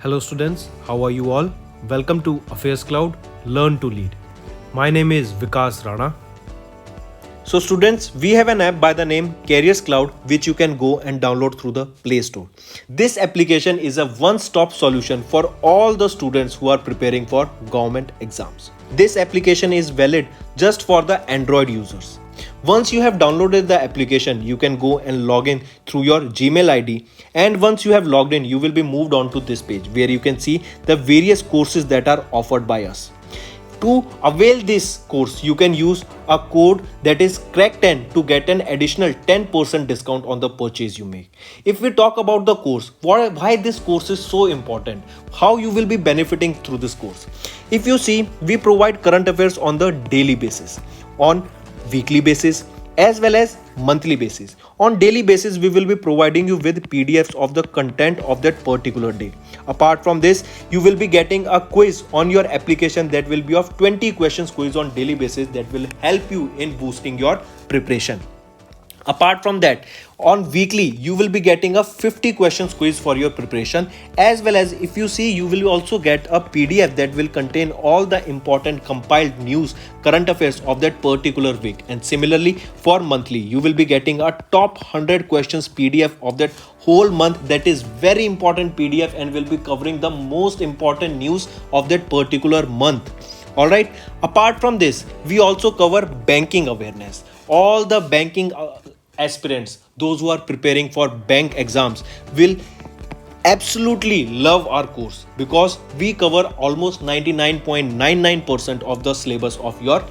Hello students, how are you all? Welcome to Affairscloud, Learn to Lead. My name is Vikas Rana. So students, we have an app by the name Careerscloud which you can go and download through the Play Store. This application is a one-stop solution for all the students who are preparing for government exams. This application is valid just for the Android users. Once you have downloaded the application, you can go and log in through your Gmail ID, and once you have logged in, you will be moved on to this page where you can see the various courses that are offered by us. To avail this course, you can use a code that is CRACK10 to get an additional 10% discount on the purchase you make. If we talk about the course, why this course is so important, how you will be benefiting through this course. If you see, we provide current affairs on the daily basis, on weekly basis, as well as monthly basis. On daily basis, we will be providing you with PDFs of the content of that particular day. Apart from this, you will be getting a quiz on your application that will be of 20 questions quiz on daily basis that will help you in boosting your preparation. Apart from that, on weekly, you will be getting a 50 questions quiz for your preparation, as well as if you see, you will also get a PDF that will contain all the important compiled news, current affairs of that particular week. And similarly, for monthly, you will be getting a top 100 questions PDF of that whole month. That is very important PDF and will be covering the most important news of that particular month. Alright, apart from this, we also cover banking awareness. All the banking aspirants, those who are preparing for bank exams, will absolutely love our course because we cover almost 99.99% of the syllabus of your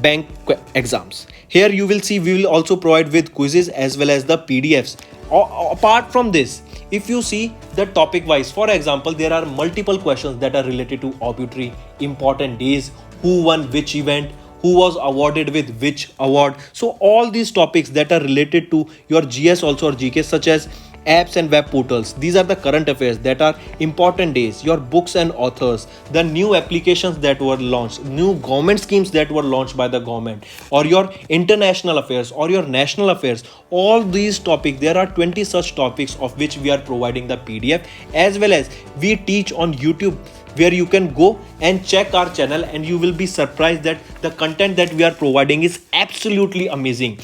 bank exams. Here you will see we will also provide with quizzes as well as the PDFs. Apart from this, if you see the topic wise, for example, there are multiple questions that are related to obituary, important days, who won which event, who was awarded with which award. So all these topics that are related to your GS also or GK, such as apps and web portals, these are the current affairs that are important days, your books and authors, the new applications that were launched, new government schemes that were launched by the government, or your international affairs or your national affairs. All these topics, there are 20 such topics of which we are providing the PDF, as well as we teach on YouTube, where you can go and check our channel and you will be surprised that the content that we are providing is absolutely amazing.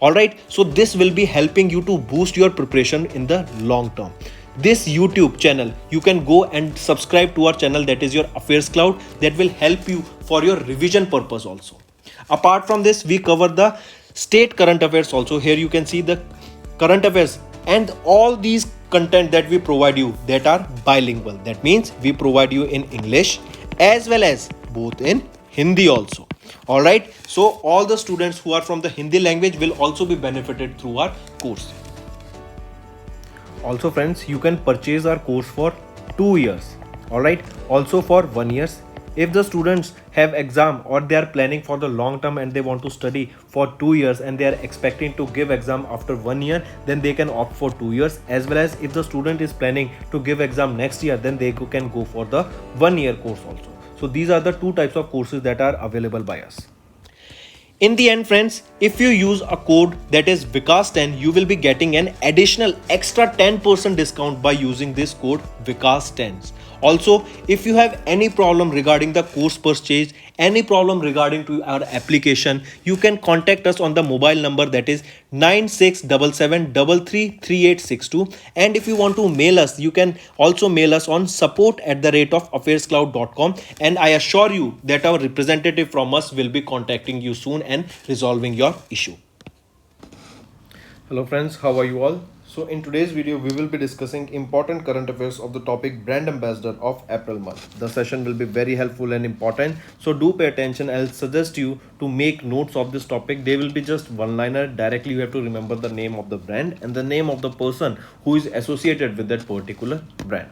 Alright, so this will be helping you to boost your preparation in the long term. This YouTube channel, you can go and subscribe to our channel, that is your Affairscloud, that will help you for your revision purpose also. Apart from this, we cover the state current affairs also. Here you can see the current affairs and all these content that we provide you that are bilingual. That means we provide you in English as well as both in Hindi also. Alright, so all the students who are from the Hindi language will also be benefited through our course. Also friends, you can purchase our course for 2 years. Alright, also for 1 year. If the students have exam or they are planning for the long term and they want to study for 2 years and they are expecting to give exam after 1 year, then they can opt for 2 years. As well as if the student is planning to give exam next year, then they can go for the 1 year course also. So these are the two types of courses that are available by us. In the end friends, if you use a code that is Vikas10, you will be getting an additional extra 10% discount by using this code Vikas10. Also, if you have any problem regarding the course purchase, any problem regarding to our application, you can contact us on the mobile number that is 9677333862. And if you want to mail us, you can also mail us on support@affairscloud.com, and I assure you that our representative from us will be contacting you soon and resolving your issue. Hello friends, how are you all? So in today's video, we will be discussing important current affairs of the topic Brand Ambassador of April month. The session will be very helpful and important. So do pay attention. I'll suggest you to make notes of this topic. They will be just one-liner. Directly you have to remember the name of the brand and the name of the person who is associated with that particular brand.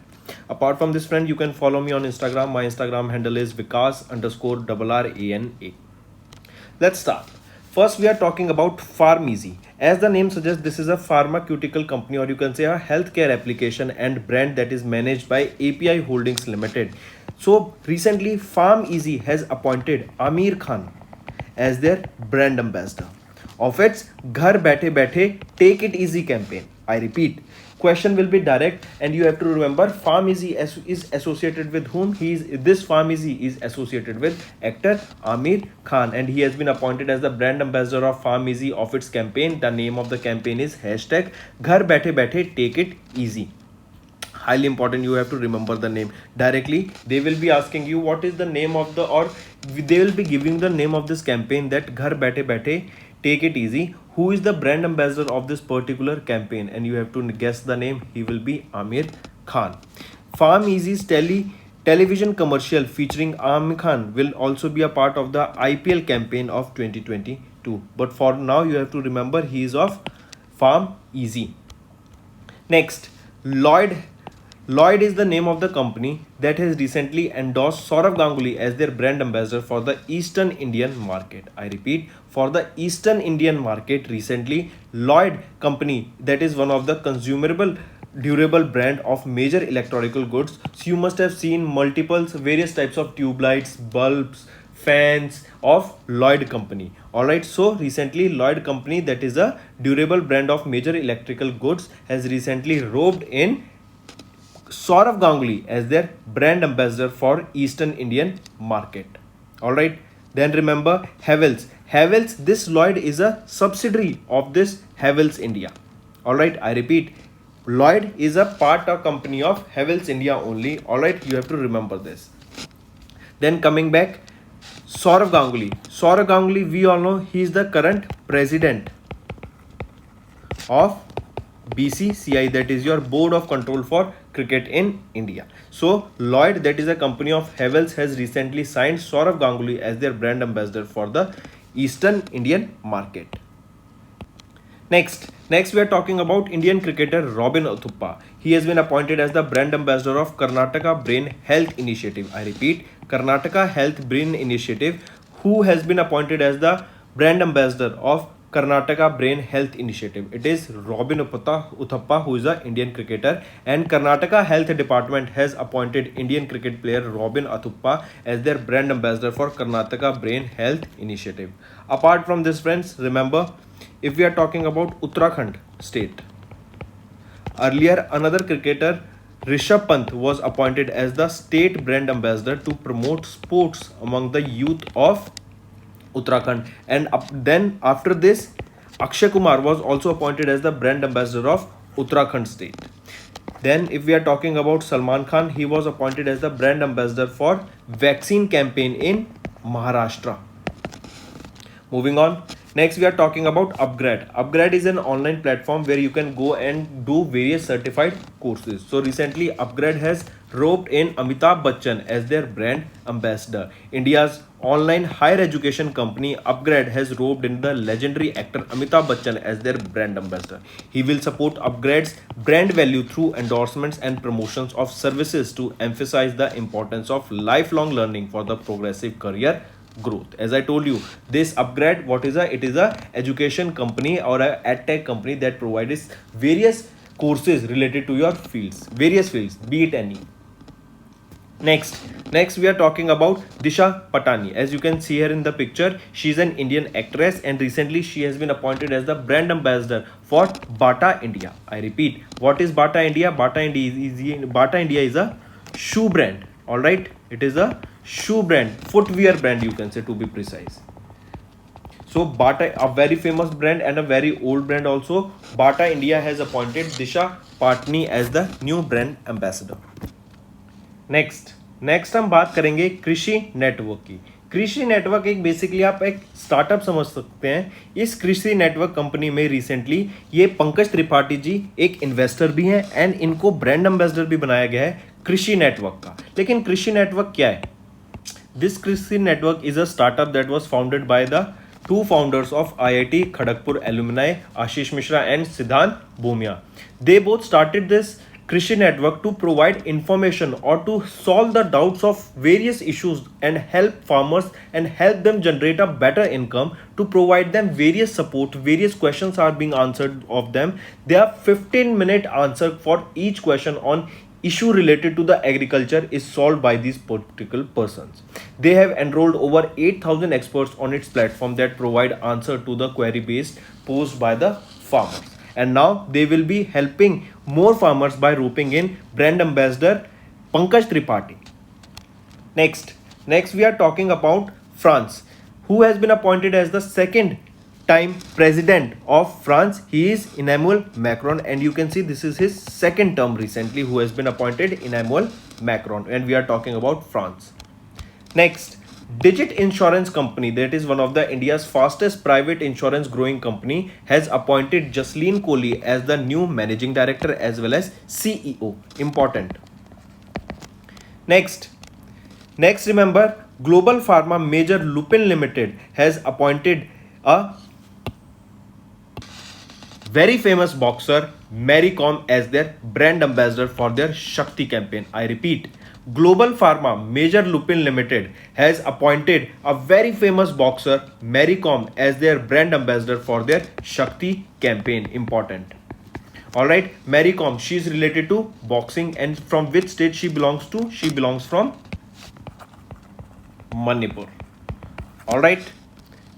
Apart from this friend, you can follow me on Instagram. My Instagram handle is Vikas_RRANA. Let's start. First, we are talking about PharmEasy. As the name suggests, this is a pharmaceutical company, or you can say a healthcare application and brand that is managed by API Holdings Limited. So recently, PharmEasy has appointed Amir Khan as their brand ambassador of its Ghar Baithe Baithe Take It Easy campaign. I repeat, question will be direct, and you have to remember Farm Easy is associated with whom? This Farm Easy is associated with actor Amir Khan, and he has been appointed as the brand ambassador of Farm Easy of its campaign. The name of the campaign is hashtag Ghar Baithe Baithe Take It Easy. Highly important, you have to remember the name. Directly they will be asking you what is the name of the, or they will be giving the name of this campaign, that Ghar Baithe Baithe Take It Easy. Who is the brand ambassador of this particular campaign? And you have to guess the name. He will be Amir Khan. Farm Easy's television commercial featuring Amir Khan will also be a part of the IPL campaign of 2022. But for now, you have to remember he is of Farm Easy. Next, Lloyd is the name of the company that has recently endorsed Saurav Ganguly as their brand ambassador for the Eastern Indian market. I repeat, for the Eastern Indian market recently, Lloyd company, that is one of the consumable durable brand of major electrical goods. So you must have seen various types of tube lights, bulbs, fans of Lloyd company. Alright, so recently Lloyd company, that is a durable brand of major electrical goods, has recently roped in Saurav Ganguly as their brand ambassador for Eastern Indian market. Alright, then remember Havells. This Lloyd is a subsidiary of this Havells India. Alright, I repeat, Lloyd is a part of company of Havells India only. Alright, you have to remember this. Then coming back, Saurav Ganguly, we all know he is the current president of BCCI, that is your Board of Control for Cricket in India. So Lloyd, that is a company of Havells, has recently signed Saurav Ganguly as their brand ambassador for the Eastern Indian market. Next we are talking about Indian cricketer Robin Uthappa. He has been appointed as the brand ambassador of Karnataka Brain Health Initiative. I repeat, Karnataka Health Brain Initiative. Who has been appointed as the brand ambassador of Karnataka Brain Health Initiative? It is Robin Uthappa, who is an Indian cricketer, and Karnataka Health Department has appointed Indian cricket player Robin Uthappa as their brand ambassador for Karnataka Brain Health Initiative. Apart from this, friends, remember, if we are talking about Uttarakhand state, earlier another cricketer Rishabh Pant was appointed as the state brand ambassador to promote sports among the youth of Uttarakhand, and then after this Akshay Kumar was also appointed as the brand ambassador of Uttarakhand state. Then if we are talking about Salman Khan, he was appointed as the brand ambassador for vaccine campaign in Maharashtra. Moving on, next we are talking about Upgrade. Upgrade is an online platform where you can go and do various certified courses. So recently Upgrade has roped in Amitabh Bachchan as their brand ambassador. India's online higher education company Upgrade has roped in the legendary actor Amitabh Bachchan as their brand ambassador. He will support Upgrade's brand value through endorsements and promotions of services to emphasize the importance of lifelong learning for the progressive career growth. As I told you, this Upgrade, it is a education company or a edtech company that provides various courses related to your various fields, be it any. Next we are talking about Disha Patani. As you can see here in the picture, she is an Indian actress, and recently she has been appointed as the brand ambassador for Bata India. I repeat, what is Bata India? Bata India is a shoe brand. Alright, it is a shoe brand, footwear brand, you can say, to be precise. So Bata, a very famous brand and a very old brand also. Bata India has appointed Disha Patani as the new brand ambassador. Next हम बात करेंगे कृषि network की. कृषि network एक basically आप एक startup समझ सकते हैं. इस कृषि नेटवर्क कंपनी में रिसेंटली ये पंकज त्रिपाठी जी एक इन्वेस्टर भी हैं एंड इनको ब्रांड एम्बेसडर भी बनाया गया है कृषि नेटवर्क का. लेकिन कृषि नेटवर्क क्या है? दिस कृषि network is a startup that was founded by the two founders of IIT Kharagpur alumni, Ashish Mishra and Siddhant Bhumia. They both started this Krishi network to provide information or to solve the doubts of various issues and help farmers and help them generate a better income, to provide them various support. Various questions are being answered of them. They have 15-minute answer for each question on issue related to the agriculture is solved by these particular persons. They have enrolled over 8,000 experts on its platform that provide answer to the query based posed by the farmers. And now they will be helping more farmers by roping in brand ambassador Pankaj Tripathi. Next we are talking about France, who has been appointed as the second time president of France. He is Emmanuel Macron, and you can see this is his second term recently who has been appointed, Emmanuel Macron, and we are talking about France. Next, Digit Insurance Company, that is one of the India's fastest private insurance growing company, has appointed Jasleen Kohli as the new managing director as well as CEO. Important. Next, remember, global pharma major Lupin Limited has appointed a very famous boxer Mary Kom as their brand ambassador for their Shakti campaign. I repeat, Global Pharma Major Lupin Limited has appointed a very famous boxer Mary Kom as their brand ambassador for their Shakti campaign. Important. Alright, Mary Kom, she is related to boxing, and from which state she belongs to? She belongs from Manipur. Alright,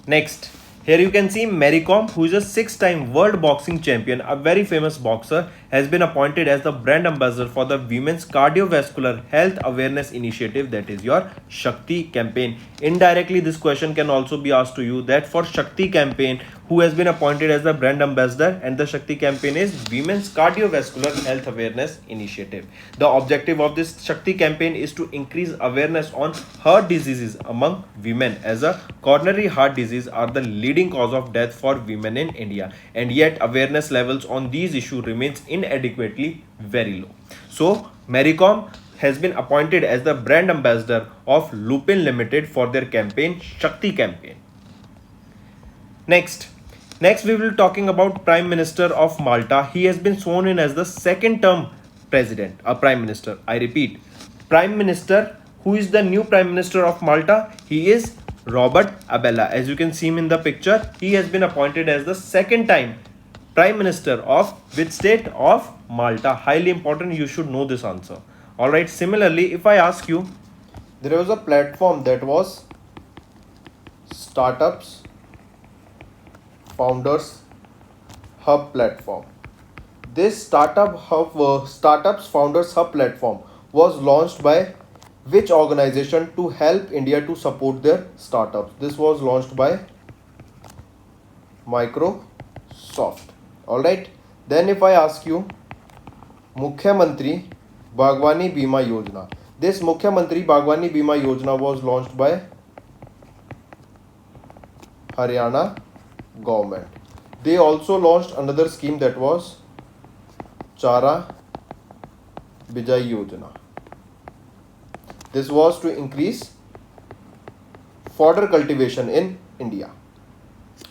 next. Here you can see Mary Kom, who is a 6-time world boxing champion, a very famous boxer, has been appointed as the brand ambassador for the Women's Cardiovascular Health Awareness Initiative, that is your Shakti campaign. Indirectly, this question can also be asked to you, that for Shakti campaign, who has been appointed as the brand ambassador, and the Shakti campaign is Women's Cardiovascular Health Awareness Initiative. The objective of this Shakti campaign is to increase awareness on heart diseases among women, as a coronary heart disease are the leading cause of death for women in India, and yet awareness levels on these issues remains inadequately very low. So Mary Kom has been appointed as the brand ambassador of Lupin Limited for their campaign, Shakti campaign. Next we will be talking about Prime Minister of Malta. He has been sworn in as the second term president, a prime minister. I repeat, prime minister. Who is the new prime minister of Malta? He is Robert Abela. As you can see him in the picture, he has been appointed as the second time prime minister of which state? Of Malta. Highly important, you should know this answer. Alright, similarly, if I ask you, there was a platform that was Startups Founders Hub platform. This Startups Founders Hub platform was launched by which organization to help India to support their startups? This was launched by Microsoft. Alright. Then if I ask you, Mukhyamantri Bagwani Bima Yojana. This Mukhyamantri Bagwani Bima Yojana was launched by Haryana government. They also launched another scheme, that was Chara Bijai Yojana. This was to increase fodder cultivation in India.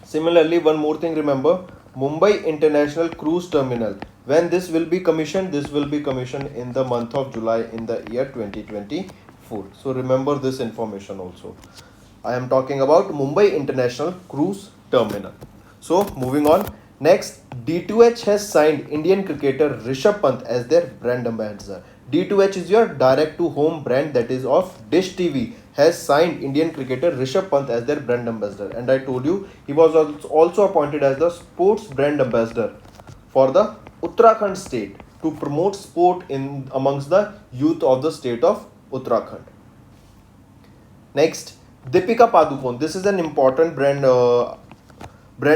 Similarly, one more thing, remember, Mumbai International Cruise Terminal. When this will be commissioned? This will be commissioned in the month of July in the year 2024. So remember this information also. I am talking about Mumbai International Cruise Terminal. So moving on. Next, D2H has signed Indian cricketer Rishabh Pant as their brand ambassador. D2H is your direct to home brand, that is of Dish TV, has signed Indian cricketer Rishabh Pant as their brand ambassador. And I told you, he was also appointed as the sports brand ambassador for the Uttarakhand state to promote sport in amongst the youth of the state of Uttarakhand. Next, Deepika Padukone. This is an important brand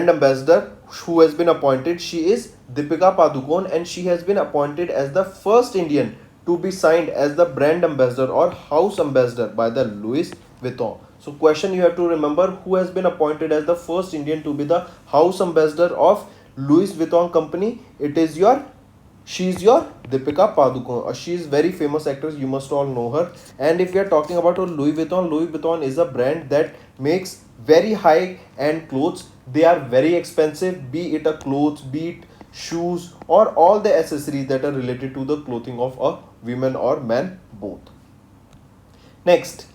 ambassador who has been appointed. She is Deepika Padukone, and she has been appointed as the first Indian to be signed as the brand ambassador or house ambassador by the Louis Vuitton. So question you have to remember, who has been appointed as the first Indian to be the house ambassador of Louis Vuitton company? She is your Deepika Padukone. She is very famous actress, you must all know her. And if we are talking about Louis Vuitton is a brand that makes very high end clothes. They are very expensive, be it a clothes, be it shoes, or all the accessories that are related to the clothing of a woman or man both. Next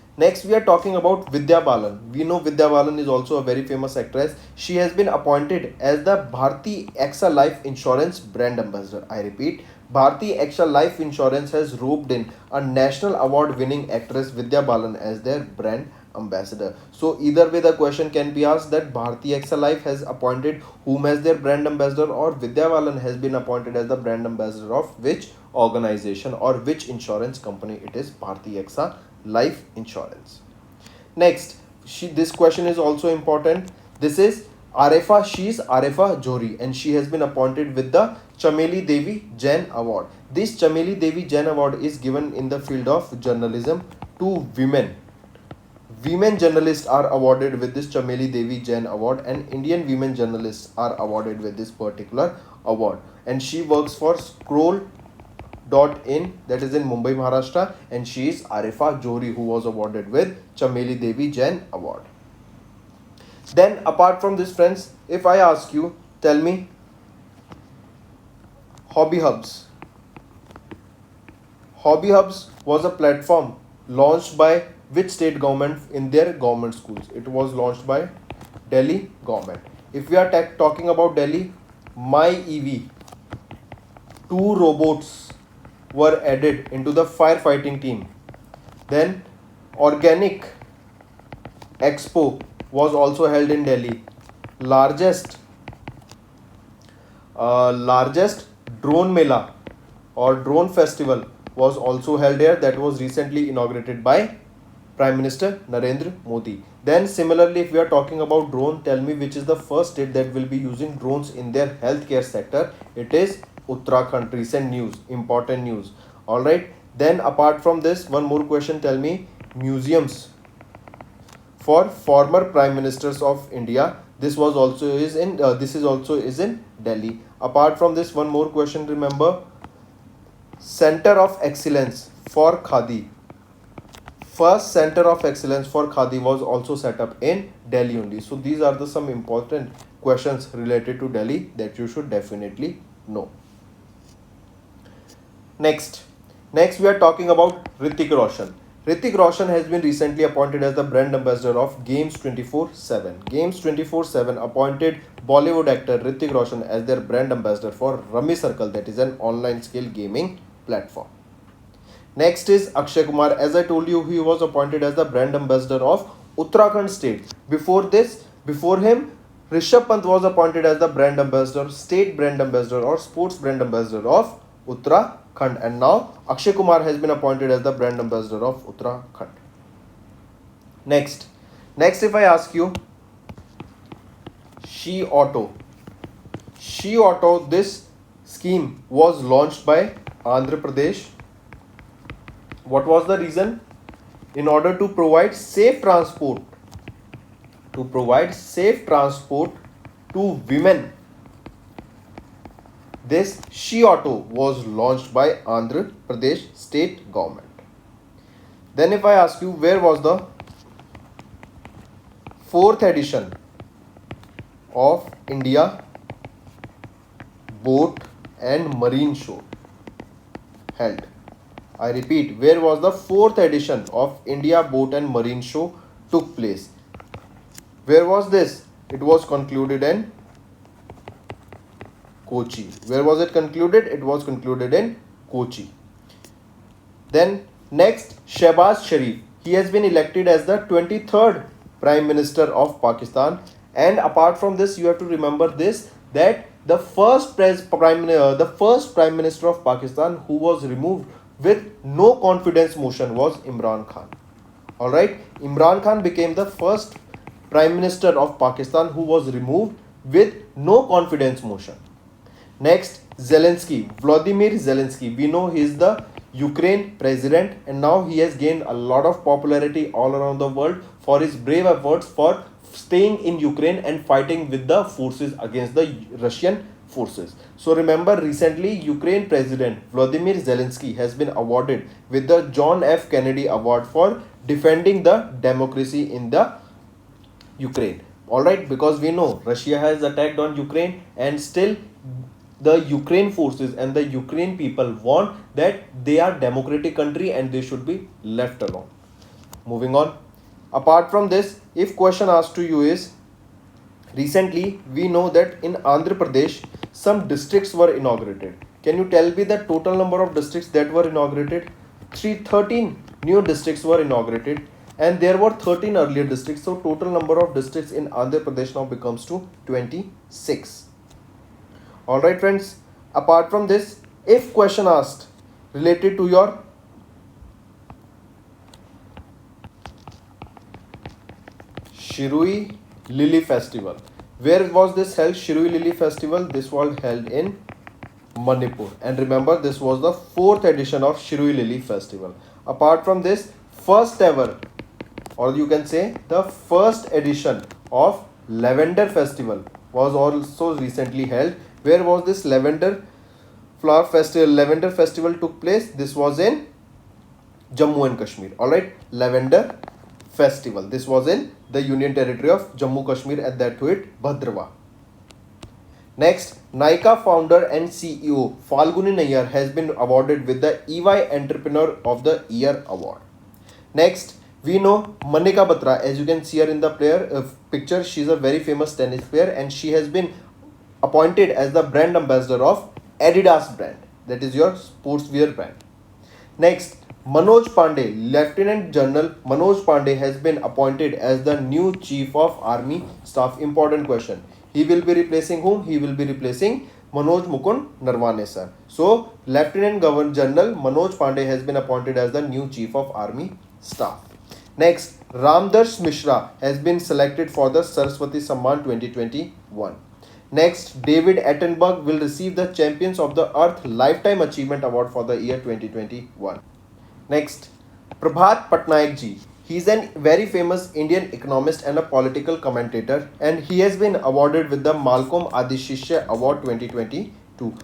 we are talking about Vidya Balan. We know Vidya Balan is also a very famous actress. She has been appointed as the Bharti AXA Life Insurance brand ambassador. I repeat, Bharti AXA Life Insurance has roped in a national award winning actress Vidya Balan as their brand ambassador. So either way the question can be asked that Bharti AXA Life has appointed whom as their brand ambassador, or Vidya Balan has been appointed as the brand ambassador of which organization or which insurance company. It is Bharti AXA Life Insurance. Next, this question is also important. This is Arefa, she is Arefa Johri and she has been appointed with the Chameli Devi Jain Award. This Chameli Devi Jain Award is given in the field of journalism to women. Women journalists are awarded with this Chameli Devi Jain Award, and Indian women journalists are awarded with this particular award. And she works for Scroll.in, that is in Mumbai, Maharashtra, and she is Arefa Johri, who was awarded with Chameli Devi Jain Award. Then apart from this, friends, if I ask you, tell me, Hobby Hubs. Hobby Hubs was a platform launched by which state government in their government schools? It was launched by Delhi government. If we are talking about Delhi, My EV, 2 robots were added into the firefighting team. Then Organic Expo was also held in Delhi. Largest drone mela or drone festival was also held here, that was recently inaugurated by Prime Minister Narendra Modi. Then similarly, if we are talking about drone, tell me which is the first state that will be using drones in their healthcare sector. It is Uttarakhand. Recent news, important news. Alright. Then apart from this, one more question, tell me, museums for former Prime Ministers of India. This is also in Delhi. Apart from this, one more question, remember, Center of Excellence for Khadi. First Center of Excellence for Khadi was also set up in Delhi only. So these are some important questions related to Delhi that you should definitely know. Next we are talking about Hrithik Roshan. Hrithik Roshan has been recently appointed as the brand ambassador of Games 24/7. Games 24/7 appointed Bollywood actor Hrithik Roshan as their brand ambassador for Rummy Circle, that is an online scale gaming platform. Next is Akshay Kumar. As I told you, he was appointed as the brand ambassador of Uttarakhand state. Before him, Rishabh Pant was appointed as the brand ambassador, state brand ambassador or sports brand ambassador of Uttarakhand. And now Akshay Kumar has been appointed as the brand ambassador of Uttarakhand. Next if I ask you, She Auto, this scheme was launched by Andhra Pradesh. What was the reason? In order to provide safe transport to women. This She Auto was launched by Andhra Pradesh state government. Then if I ask you, where was the 4th edition of India Boat and Marine Show held? I repeat, where was the 4th edition of India Boat and Marine Show took place? Where was this? It was concluded in Kochi. Where was it concluded? It was concluded in Kochi. Then next, Shahbaz Sharif. He has been elected as the 23rd Prime Minister of Pakistan. And apart from this, you have to remember this, that the first Prime Minister of Pakistan who was removed with no confidence motion was Imran Khan. Alright, Imran Khan became the first Prime Minister of Pakistan who was removed with no confidence motion. Next, Vladimir Zelensky. We know he is the Ukraine president, and now he has gained a lot of popularity all around the world for his brave efforts for staying in Ukraine and fighting with the forces against the Russian forces. So remember, recently Ukraine President Vladimir Zelensky has been awarded with the John F. Kennedy Award for defending the democracy in the Ukraine. Alright, because we know Russia has attacked on Ukraine, and still the Ukraine forces and the Ukraine people want that they are democratic country and they should be left alone. Moving on. Apart from this, if question asked to you is, recently we know that in Andhra Pradesh some districts were inaugurated. Can you tell me the total number of districts that were inaugurated? 13 new districts were inaugurated. and there were 13 earlier districts, so total number of districts in Andhra Pradesh now becomes to 26. Alright friends, apart from this, if question asked related to your Shirui Lily Festival, where was this held? Shirui Lily Festival, this was held in Manipur, and remember this was the 4th edition of Shirui Lily Festival. Apart from this, first ever, or you can say the first edition of Lavender Festival was also recently held. Where was this Lavender Festival took place? This was in Jammu and Kashmir. Alright, Lavender Festival. This was in the Union Territory of Jammu Kashmir, and that to it Bhadrawa. Next, Nykaa founder and CEO Falguni Nayyar has been awarded with the EY Entrepreneur of the Year award. Next, we know Manika Batra, as you can see her in the picture. She is a very famous tennis player, and she has been appointed as the brand ambassador of Adidas brand, that is your sportswear brand. Next, Manoj Pandey, Lieutenant General Manoj Pandey has been appointed as the new Chief of Army Staff. Important question. He will be replacing whom? He will be replacing Manoj Mukund Narwane sir. So, Lieutenant General Manoj Pandey has been appointed as the new Chief of Army Staff. Next, Ramdarsh Mishra has been selected for the Saraswati Samman 2021. Next, David Attenborough will receive the Champions of the Earth Lifetime Achievement Award for the year 2021. Next, Prabhat Patnaik ji. He is a very famous Indian economist and a political commentator, and he has been awarded with the Malcolm Adishishya Award 2022.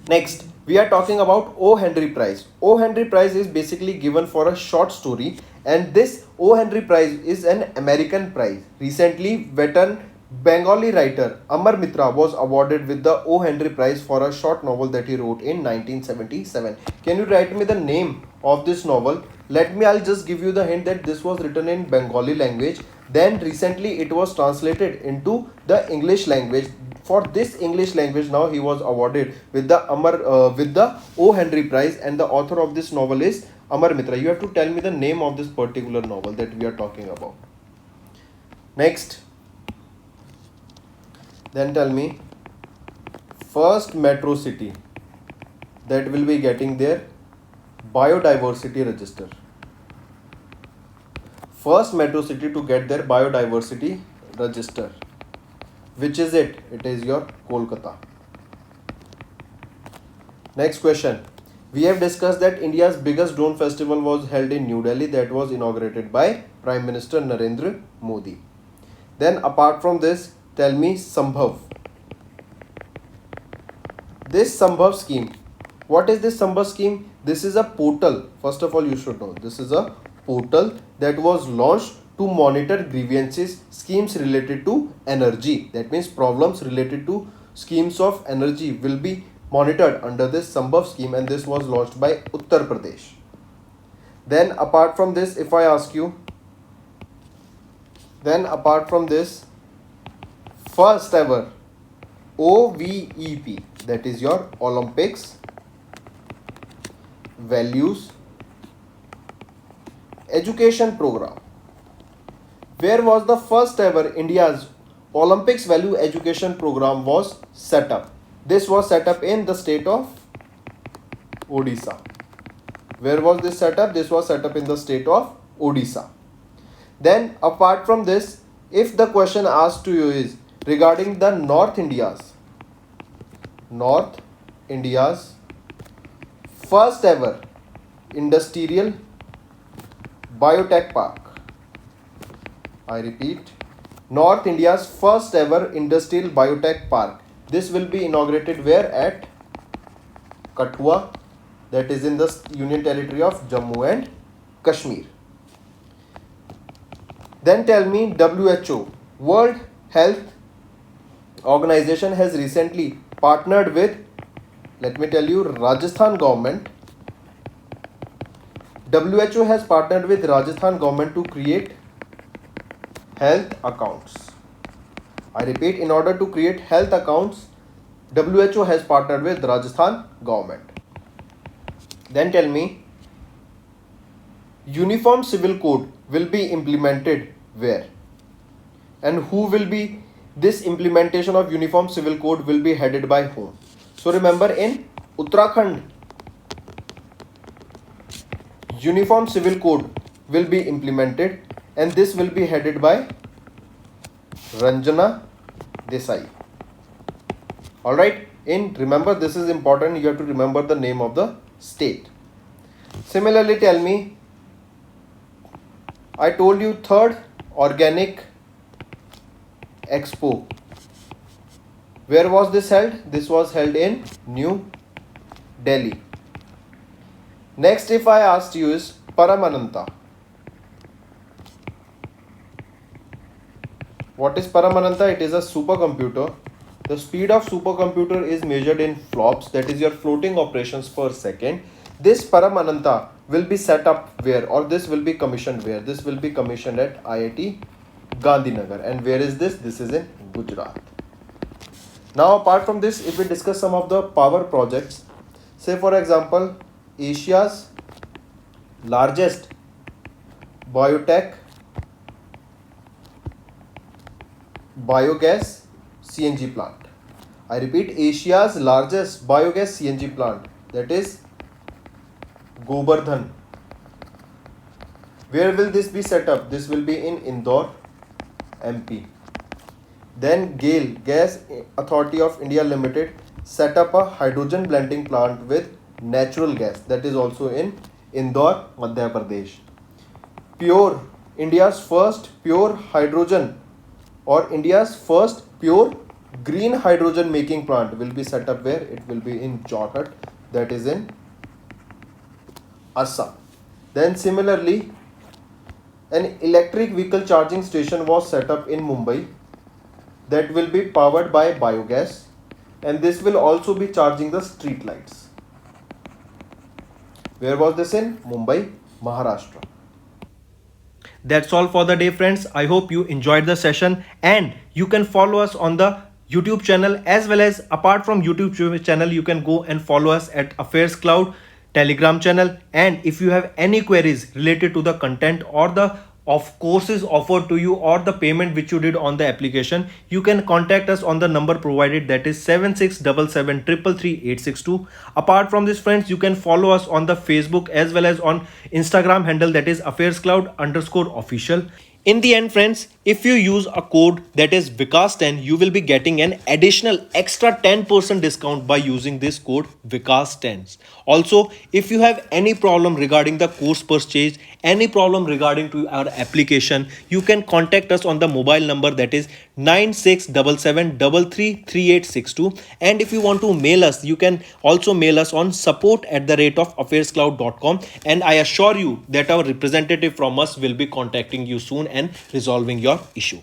Next, we are talking about O. Henry Prize. O. Henry Prize is basically given for a short story, and this O. Henry Prize is an American prize. Recently, veteran Bengali writer Amar Mitra was awarded with the O. Henry Prize for a short novel that he wrote in 1977. Can you write me the name of this novel? I'll just give you the hint that this was written in Bengali language. Then recently it was translated into the English language. For this English language, now he was awarded with the O. Henry Prize, and the author of this novel is Amar Mitra. You have to tell me the name of this particular novel that we are talking about. Next, then tell me first metro city that will be getting their biodiversity register. First metro city to get their biodiversity register. Which is it? It is your Kolkata. Next question. We have discussed that India's biggest drone festival was held in New Delhi, that was inaugurated by Prime Minister Narendra Modi. Then apart from this, tell me Sambhav. This Sambhav scheme. What is this Sambhav scheme? This is a portal. First of all, you should know this is a portal that was launched to monitor grievances, schemes related to energy. That means problems related to schemes of energy will be monitored under this Sambhav scheme, and this was launched by Uttar Pradesh. Then apart from this, if I ask you, first ever OVEP, that is your Olympics Values Education Program. Where was the first ever India's Olympics Value Education Program was set up? This was set up in the state of Odisha. Where was this set up? This was set up in the state of Odisha. Then apart from this, if the question asked to you is regarding the North India's first ever industrial biotech park. I repeat, North India's first ever industrial biotech park. This will be inaugurated where? At Kathua, that is in the Union Territory of Jammu and Kashmir. Then tell me WHO, World Health Organization, has recently partnered with, let me tell you, Rajasthan government. WHO has partnered with Rajasthan government to create health accounts. I repeat, in order to create health accounts, WHO has partnered with Rajasthan government. Then tell me Uniform Civil Code will be implemented where? And who will be, this implementation of Uniform Civil Code will be headed by whom? So remember, in Uttarakhand, Uniform Civil Code will be implemented and this will be headed by Ranjana Desai. Alright, remember, this is important, you have to remember the name of the state. Similarly, tell me, I told you third Organic Expo. Where was this held? This was held in New Delhi. Next, if I asked you is Paramananta. What is Paramananta? It is a supercomputer. The speed of supercomputer is measured in flops, that is your floating operations per second. This Paramananta will be set up where, or this will be commissioned where? This will be commissioned at IIT Gandhinagar. And where is this? This is in Gujarat. Now apart from this, if we discuss some of the power projects, say for example, Asia's largest biotech biogas CNG plant. I repeat, Asia's largest biogas CNG plant, that is Govardhan. Where will this be set up? This will be in Indore, MP. Then GAIL, Gas Authority of India Limited, set up a hydrogen blending plant with natural gas, that is also in Indore, Madhya Pradesh. Pure, India's first pure hydrogen or India's first pure green hydrogen making plant will be set up where? It will be in Jorhat, that is in Assam. Then similarly, an electric vehicle charging station was set up in Mumbai that will be powered by biogas, and this will also be charging the street lights. Where was this? In Mumbai, Maharashtra. That's all for the day, friends. I hope you enjoyed the session, and you can follow us on the YouTube channel, as well as apart from YouTube channel, you can go and follow us at Affairscloud Telegram channel. And if you have any queries related to the content or the courses offered to you or the payment which you did on the application, you can contact us on the number provided, that is 7677333862. Apart from this, friends, you can follow us on the Facebook as well as on Instagram handle, that is Affairscloud_official. In the end, friends, if you use a code that is Vikas10, you will be getting an additional extra 10% discount by using this code Vikas10. Also, if you have any problem regarding the course purchase, any problem regarding to our application, you can contact us on the mobile number, that is 9677333862. And if you want to mail us, you can also mail us on support@affairscloud.com, and I assure you that our representative from us will be contacting you soon and resolving your issue.